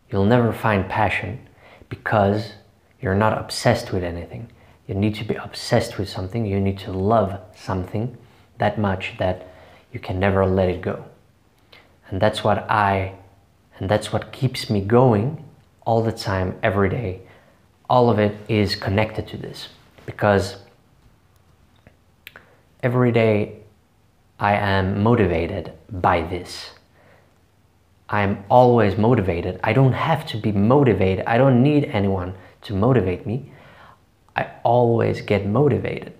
You'll never find passion because you're not obsessed with anything. You need to be obsessed with something. You need to love something that much that you can never let it go. And that's what keeps me going all the time, every day. All of it is connected to this, because every day I am motivated by this. I'm always motivated. I don't have to be motivated. I don't need anyone to motivate me. I always get motivated,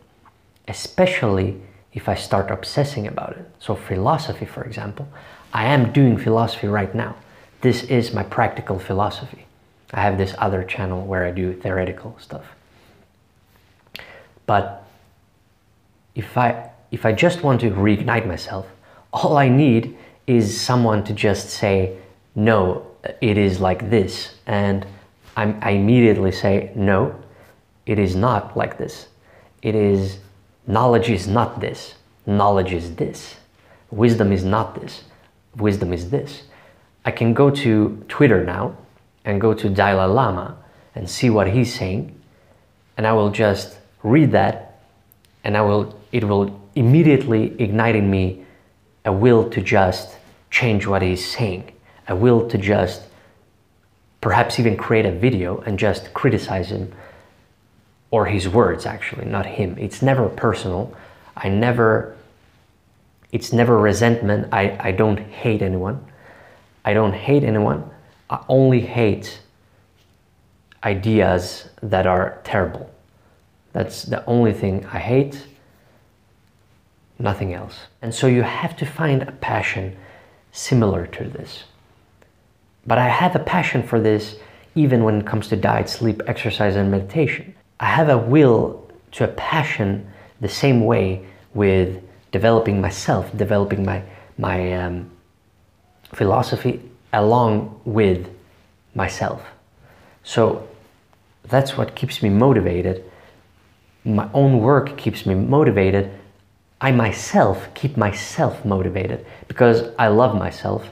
especially if I start obsessing about it. So philosophy, for example, I am doing philosophy right now. This is my practical philosophy. I have this other channel where I do theoretical stuff. But if I just want to reignite myself, all I need is someone to just say, no, it is like this. And I immediately say, no, it is not like this. Knowledge is not this. Knowledge is this. Wisdom is not this. Wisdom is this. I can go to Twitter now and go to Dalai Lama and see what he's saying, and I will just read that, and it will immediately ignite in me a will to just change what he's saying, a will to just perhaps even create a video and just criticize him, or his words, actually, not him. It's never personal. It's never resentment. I don't hate anyone. I don't hate anyone. I only hate ideas that are terrible. That's the only thing I hate, nothing else. And so you have to find a passion similar to this. But I have a passion for this even when it comes to diet, sleep, exercise, and meditation. I have a will to a passion the same way with developing myself, developing my philosophy along with myself. So that's what keeps me motivated. My own work keeps me motivated. I myself keep myself motivated because I love myself.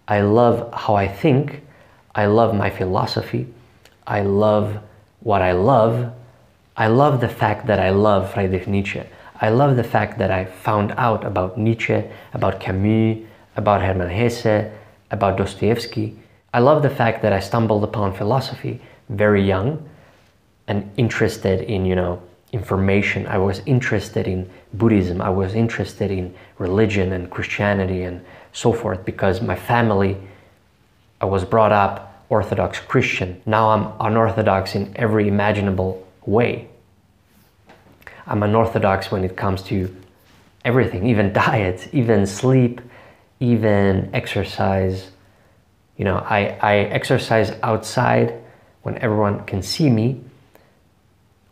I love how I think. I love my philosophy. I love what I love. I love the fact that I love Friedrich Nietzsche. I love the fact that I found out about Nietzsche, about Camus, about Hermann Hesse, about Dostoevsky. I love the fact that I stumbled upon philosophy very young and interested in, information. I was interested in Buddhism. I was interested in religion and Christianity and so forth because my family, I was brought up Orthodox Christian. Now I'm unorthodox in every imaginable way. I'm unorthodox when it comes to everything, even diet, even sleep, even exercise. I exercise outside when everyone can see me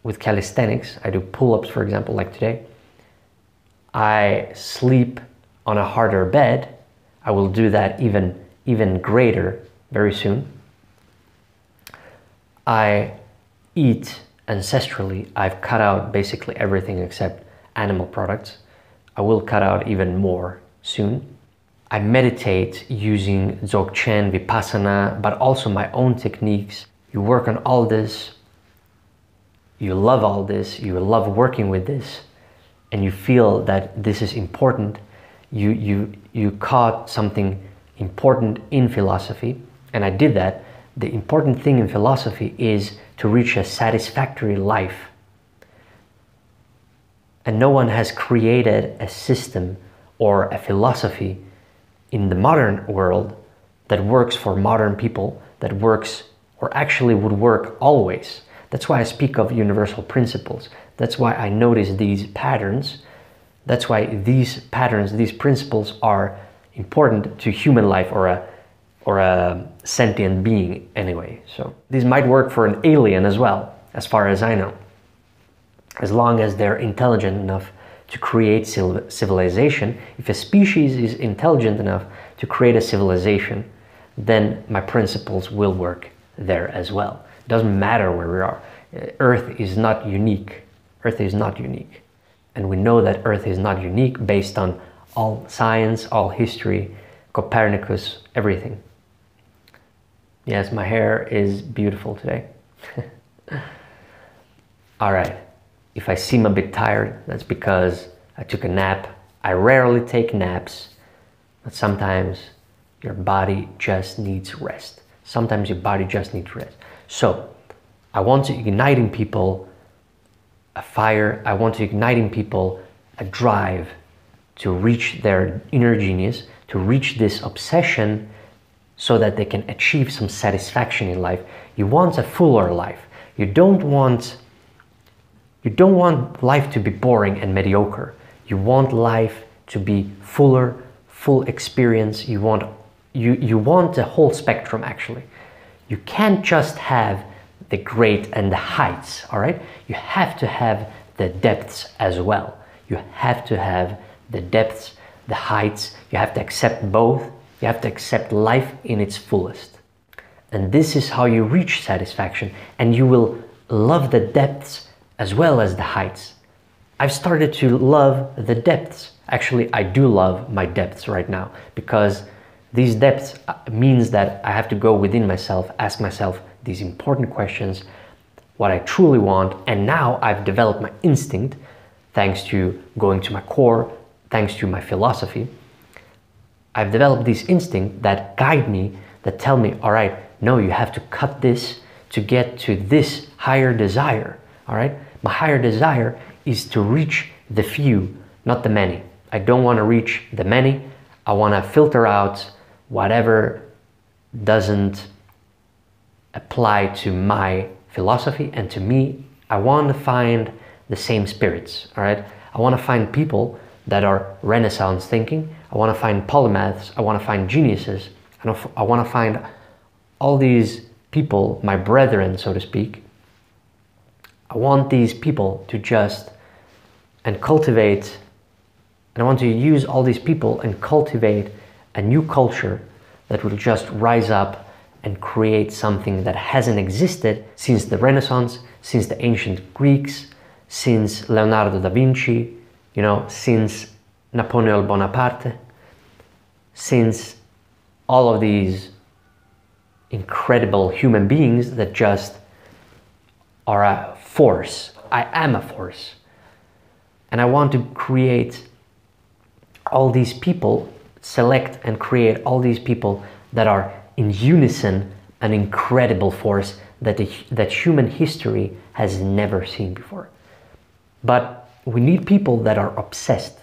with calisthenics. I do pull-ups, for example, like today. I sleep on a harder bed. I will do that even greater very soon. I eat ancestrally. I've cut out basically everything except animal products. I will cut out even more soon. I meditate using Dzogchen, Vipassana, but also my own techniques. You work on all this. You love all this. You love working with this. And you feel that this is important. You caught something important in philosophy. And I did that. The important thing in philosophy is to reach a satisfactory life. And no one has created a system or a philosophy in the modern world that works for modern people, that works or actually would work always. That's why I speak of universal principles. That's why I notice these patterns. That's why these patterns, these principles are important to human life or a sentient being anyway. So these might work for an alien as well, as far as I know. As long as they're intelligent enough to create civilization. If a species is intelligent enough to create a civilization, then my principles will work there as well. It doesn't matter where we are. Earth is not unique. Earth is not unique. And we know that Earth is not unique based on all science, all history, Copernicus, everything. Yes, my hair is beautiful today. All right. If I seem a bit tired, that's because I took a nap. I rarely take naps, but sometimes your body just needs rest. Sometimes your body just needs rest. So I want to ignite in people a fire. I want to ignite in people a drive to reach their inner genius, to reach this obsession so that they can achieve some satisfaction in life. You want a fuller life. You don't want life to be boring and mediocre. You want life to be fuller, full experience. You want the whole spectrum, actually. You can't just have the great and the heights, all right? You have to have the depths as well. You have to have the depths, the heights. You have to accept both. You have to accept life in its fullest. And this is how you reach satisfaction, and you will love the depths as well as the heights. I've started to love the depths. Actually, I do love my depths right now, because these depths means that I have to go within myself, ask myself these important questions, what I truly want. And now I've developed my instinct, thanks to going to my core, thanks to my philosophy. I've developed this instinct that guide me, that tell me, all right, no, you have to cut this to get to this higher desire, all right? My higher desire is to reach the few, not the many. I don't want to reach the many. I want to filter out whatever doesn't apply to my philosophy and to me. I want to find the same spirits, all right? I want to find people that are Renaissance thinking. I want to find polymaths. I want to find geniuses. I want to find all these people, my brethren, so to speak. I want these people to just and cultivate, and I want to use all these people and cultivate a new culture that will just rise up and create something that hasn't existed since the Renaissance, since the ancient Greeks, since Leonardo da Vinci, since Napoleon Bonaparte, since all of these incredible human beings that just are a force. I am a force. And I want to create all these people, select and create all these people that are in unison, an incredible force that human history has never seen before. But we need people that are obsessed.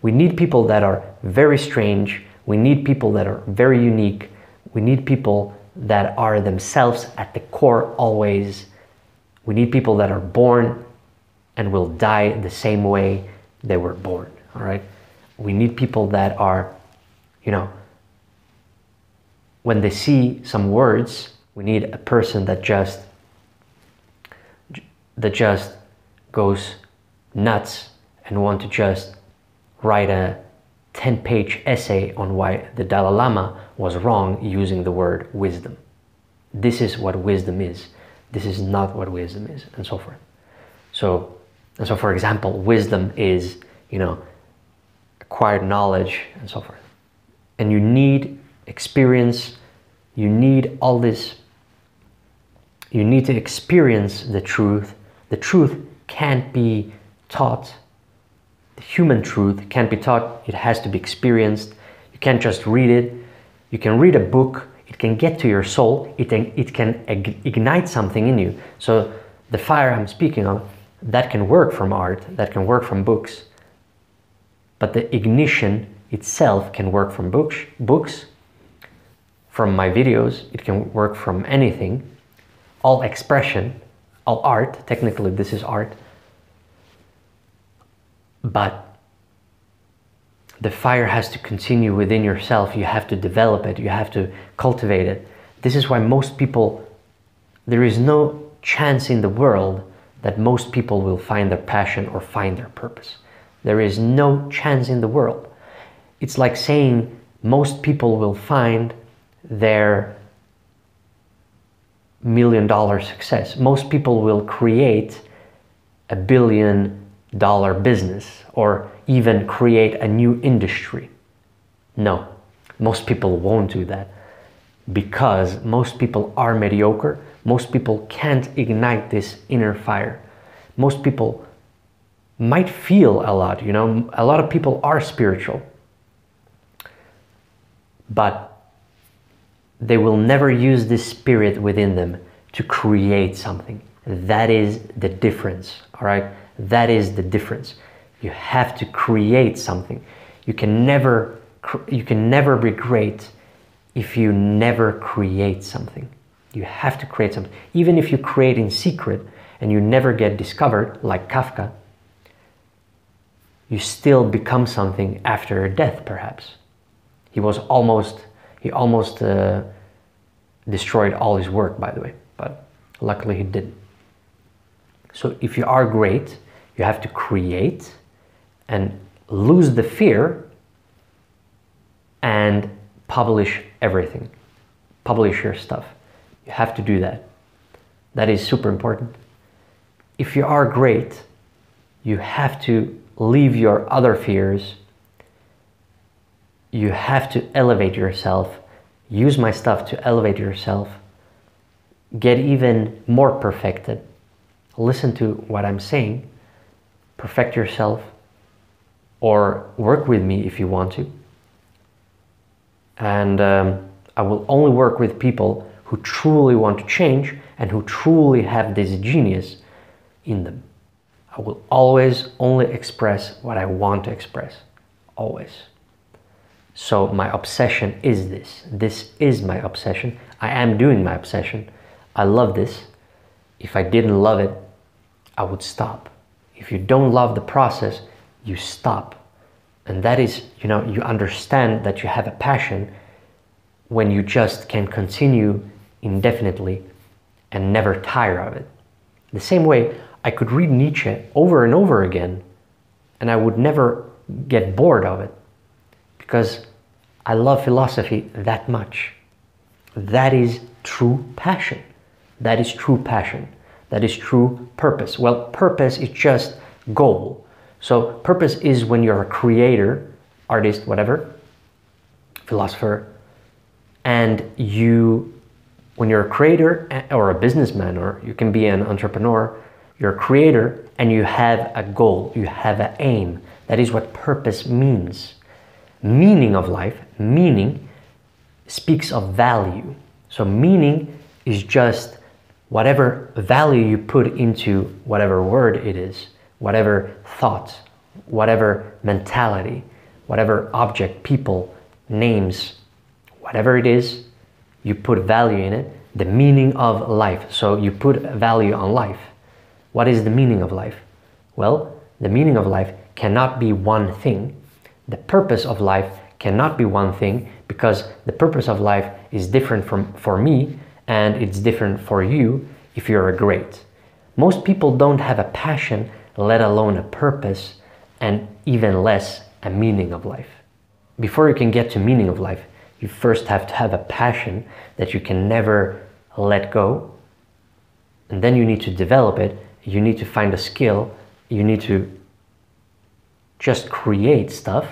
We need people that are very strange. We need people that are very unique. We need people that are themselves at the core always. We need people that are born and will die the same way they were born, all right? We need people that are, when they see some words, we need a person that just goes nuts and want to just write a 10-page essay on why the Dalai Lama was wrong using the word wisdom. This is what wisdom is. This is not what wisdom is, and so forth. So for example, wisdom is, acquired knowledge and so forth. And you need experience. You need all this. You need to experience the truth. The truth can't be taught. The human truth can't be taught. It has to be experienced. You can't just read it. You can read a book. It can get to your soul. It can ignite something in you. So the fire I'm speaking of, that can work from art, that can work from books. But the ignition itself can work from books, from my videos. It can work from anything. All expression, all art, technically this is art. But the fire has to continue within yourself. You have to develop it. You have to cultivate it. This is why most people, there is no chance in the world that most people will find their passion or find their purpose. There is no chance in the world. It's like saying most people will find their $1 million success. Most people will create $1 billion business or even create a new industry. No, most people won't do that. because most people are mediocre. Most people can't ignite this inner fire. Most people might feel a lot, you know, a lot of people are spiritual, but they will never use this spirit within them to create something. That is the difference, all right? That is the difference. You have to create something. You can never be great if you never create something. You have to create something. Even if you create in secret and you never get discovered, like Kafka, you still become something after death, perhaps. He almost destroyed all his work, by the way, but luckily he didn't. So if you are great, you have to create and lose the fear and publish everything. Publish your stuff. You have to do that. That is super important. If you are great, you have to leave your other fears. You have to elevate yourself. Use my stuff to elevate yourself. Get even more perfected. Listen to what I'm saying. Perfect yourself. Or work with me if you want to. And I will only work with people who truly want to change and who truly have this genius in them. I will always only express what I want to express. Always. So my obsession is this. This is my obsession. I am doing my obsession. I love this. If I didn't love it, I would stop. If you don't love the process, you stop. And that is, you know, you understand that you have a passion when you just can continue indefinitely and never tire of it. The same way, I could read Nietzsche over and over again and I would never get bored of it because I love philosophy that much. That is true passion. That is true passion. That is true purpose. Well, purpose is just goal. So purpose is when you're a creator, artist, whatever, philosopher, and when you're a creator or a businessman, or you can be an entrepreneur, you're a creator and you have a goal, you have an aim. That is what purpose means. Meaning of life, meaning speaks of value. So meaning is just whatever value you put into whatever word it is, whatever thought, whatever mentality, whatever object, people, names, whatever it is, you put value in it. The meaning of life. So you put value on life. What is the meaning of life? Well, the meaning of life cannot be one thing. The purpose of life cannot be one thing because the purpose of life is different for me and it's different for you if you're a great. Most people don't have a passion, let alone a purpose, and even less a meaning of life. Before you can get to meaning of life, you first have to have a passion that you can never let go. And then you need to develop it. You need to find a skill. You need to just create stuff.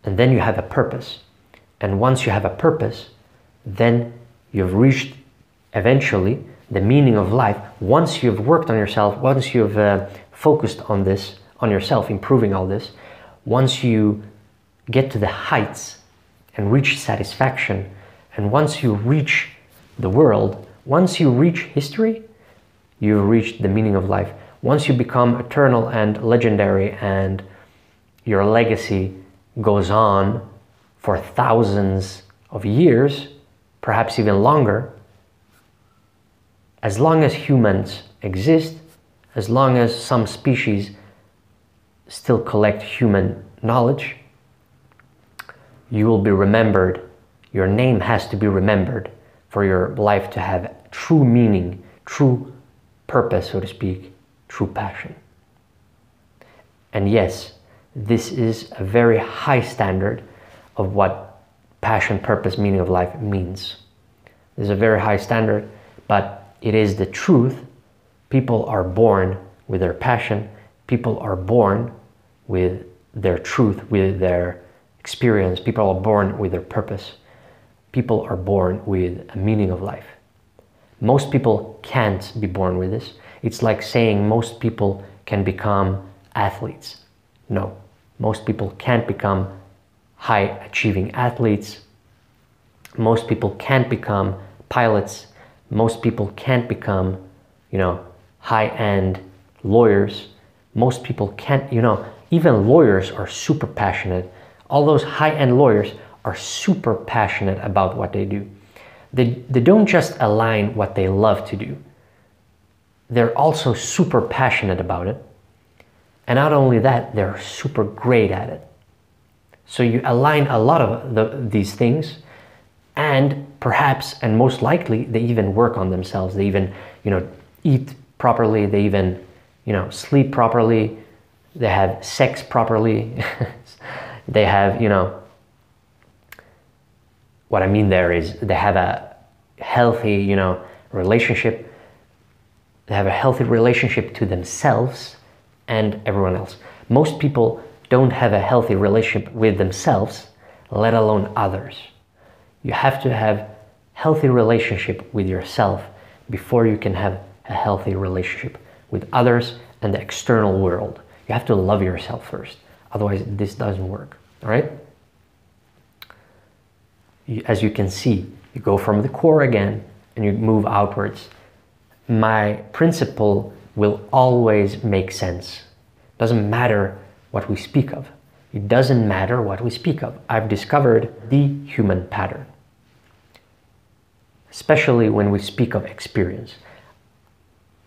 And then you have a purpose. And once you have a purpose, then you've reached eventually the meaning of life. Once you've worked on yourself, once you've focused on this, on yourself, improving all this, once you get to the heights and reach satisfaction, and once you reach the world, once you reach history, you've reached the meaning of life. Once you become eternal and legendary and your legacy goes on for thousands of years, perhaps even longer, as long as humans exist, as long as some species still collect human knowledge, you will be remembered. Your name has to be remembered for your life to have true meaning, true purpose, so to speak, true passion. And yes, this is a very high standard of what passion, purpose, meaning of life means. This is a very high standard, but it is the truth. People are born with their passion. People are born with their truth, with their experience. People are born with their purpose. people are born with a meaning of life. Most people can't be born with this. It's like saying most people can become athletes. No, most people can't become high achieving athletes. Most people can't become pilots. Most people can't become, high-end lawyers. Most people can't, even lawyers are super passionate. All those high-end lawyers are super passionate about what they do. They don't just align what they love to do. They're also super passionate about it. And not only that, they're super great at it. So you align a lot of these things, and perhaps, and most likely, they even work on themselves. They even, eat properly. They even, sleep properly. They have sex properly. They have, what I mean there is they have a healthy, relationship. They have a healthy relationship to themselves and everyone else. Most people don't have a healthy relationship with themselves, let alone others. You have to have healthy relationship with yourself before you can have a healthy relationship with others and the external world. You have to love yourself first. Otherwise, this doesn't work. All right? As you can see, you go from the core again and you move outwards. My principle will always make sense. Doesn't matter what we speak of. It doesn't matter what we speak of. I've discovered the human pattern, especially when we speak of experience.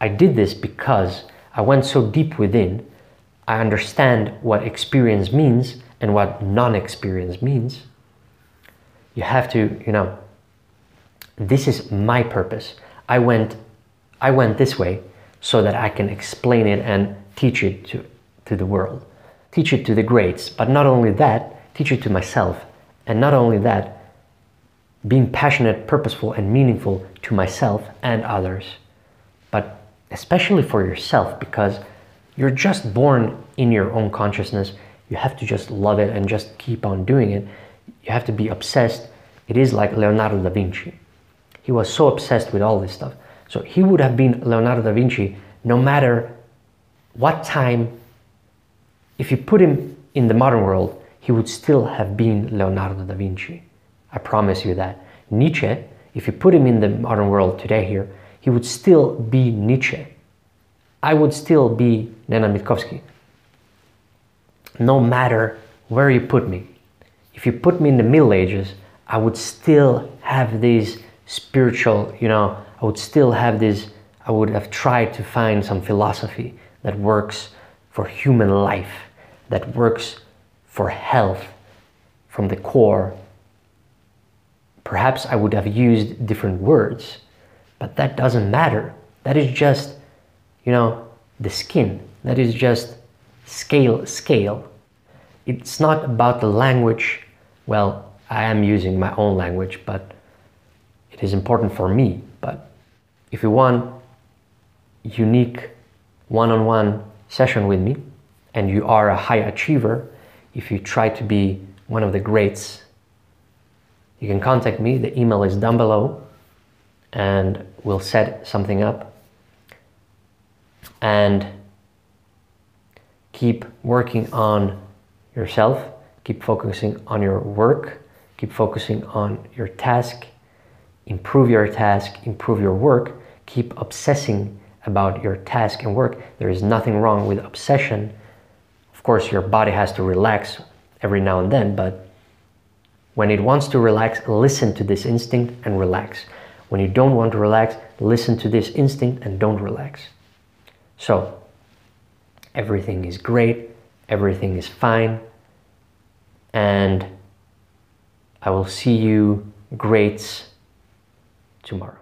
I did this because I went so deep within. I understand what experience means and what non-experience means. You have to, this is my purpose. I went this way so that I can explain it and teach it to the world. Teach it to the greats, but not only that, teach it to myself. And not only that, being passionate, purposeful, and meaningful to myself and others. But especially for yourself, because you're just born in your own consciousness. You have to just love it and just keep on doing it. You have to be obsessed. It is like Leonardo da Vinci. He was so obsessed with all this stuff. So he would have been Leonardo da Vinci no matter what time. If you put him in the modern world, he would still have been Leonardo da Vinci. I promise you that. Nietzsche, if you put him in the modern world today here, he would still be Nietzsche. I would still be Nena Mitkovski. No matter where you put me. If you put me in the Middle Ages, I would still have these spiritual, I would still have this, I would have tried to find some philosophy that works for human life, that works for health from the core. Perhaps I would have used different words, but that doesn't matter. That is just, the skin. That is just scale. It's not about the language. Well, I am using my own language, but it is important for me. But if you want unique one-on-one session with me, and you are a high achiever, if you try to be one of the greats, you can contact me. The email is down below, and we'll set something up. And keep working on yourself, keep focusing on your work, keep focusing on your task, improve your task, improve your work, keep obsessing about your task and work. There is nothing wrong with obsession. Of course, your body has to relax every now and then, but when it wants to relax, listen to this instinct and relax. When you don't want to relax, listen to this instinct and don't relax. So, everything is great, everything is fine, and I will see you greats tomorrow.